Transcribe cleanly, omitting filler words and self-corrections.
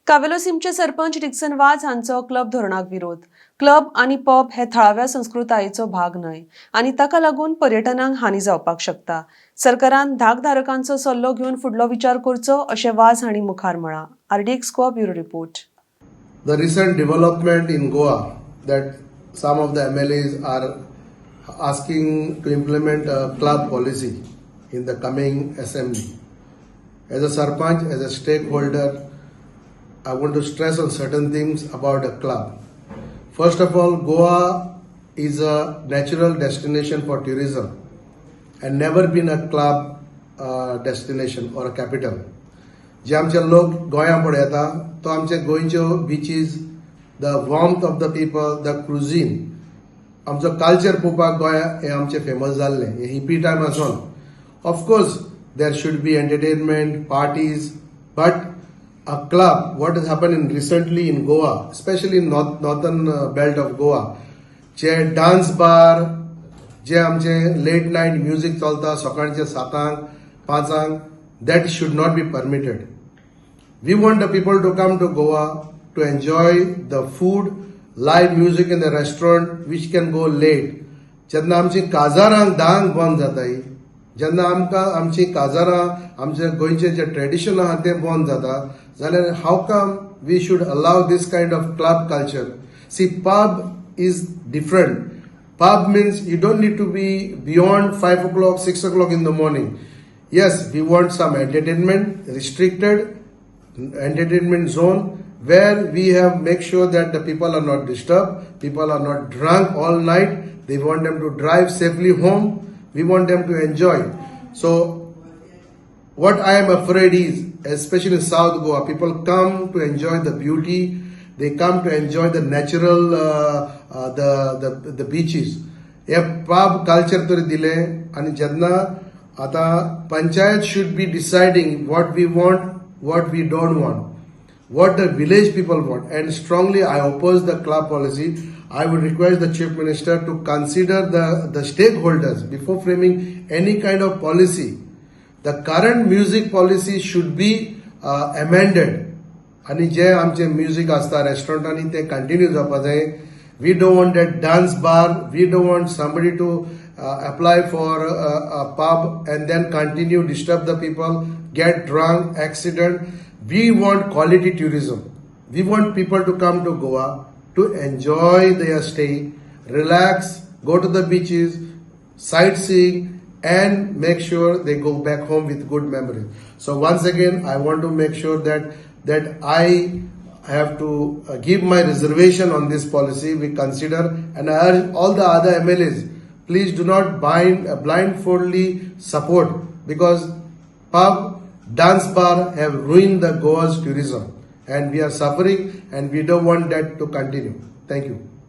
कावेलोसीमचे sarpanch Dixon Vaz हांचो club धोरणाक विरोध. क्लब आणि पब हे थळाव्या संस्कृतायेचो भाग न्हय आणि ताका लागून पर्यटनाक हानी जावपाक शकता. सरकारान धाकधारकांचो सल्लो घेवन फुडलो विचार करचो अशें वाझ हांणी मुखार म्हळां. RDX Goa bureau report. The recent development in Goa that some of the MLAs are asking to implement a club policy in the coming assembly. As a Sarpanch, as a stakeholder, I want to stress on certain things about a club. First of all, Goa is a natural destination for tourism and never been a club destination or a capital. जे आमचे लोक गोंया पळय येता तो आमचे गोंयच्यो beaches, the warmth of the people, the cuisine, आमचो कल्चर पळोवपाक गोंया हे आमचे फेमस जाल्ले हे हिपी टायम आसून. Of course there should be entertainment, parties, but a club, what has happened recently in Goa, especially in northern belt of Goa, जे dance bar, जे आमचे लेट नाईट म्युझिक चलता सकाळचे 7:00 5:00, that should not be permitted. We want the people to come to Goa to enjoy the food, live music in the restaurant which can go late. जेन्ना आमची काजारां 10:00 बंद जाताय, जेन्ना आमकां आमची काजारां आमचे गोंयचे जे ट्रेडिशन आहा ते बंद जाता, जाल्यार how come we should allow this kind of club culture. See, pub is different. Pub means you don't need to be beyond 5 o'clock, 6 o'clock in the morning. Yes, we want some entertainment, restricted entertainment zone where we have make sure that the people are not disturbed, people are not drunk all night. They want them to drive safely home. We want them to enjoy. So what I am afraid is, especially in South Goa, people come to enjoy the beauty. They come to enjoy the natural, the beaches. हे pub culture तरी दिले आणि जेन्ना आता panchayat should be deciding what we want, what we don't want, what the village people want. And strongly I oppose the club policy. I would request the Chief Minister to consider the stakeholders before framing any kind of policy. The current music policy should be amended. आणि जे आमचे music असता रेस्टॉरंटांनी ते continue जावपा जाय. We don't want that dance bar. We don't want somebody to apply for a pub and then continue disturb the people, get drunk, accident. We want quality tourism. We want people to come to Goa to enjoy their stay, relax, go to the beaches, sightseeing, and make sure they go back home with good memories. So once again, I want to make sure that I have to give my reservation on this policy. We consider, and I urge all the other MLAs, please do not blindfoldly support, because pub, dance bar have ruined the Goa's tourism and we are suffering and we don't want that to continue. Thank you.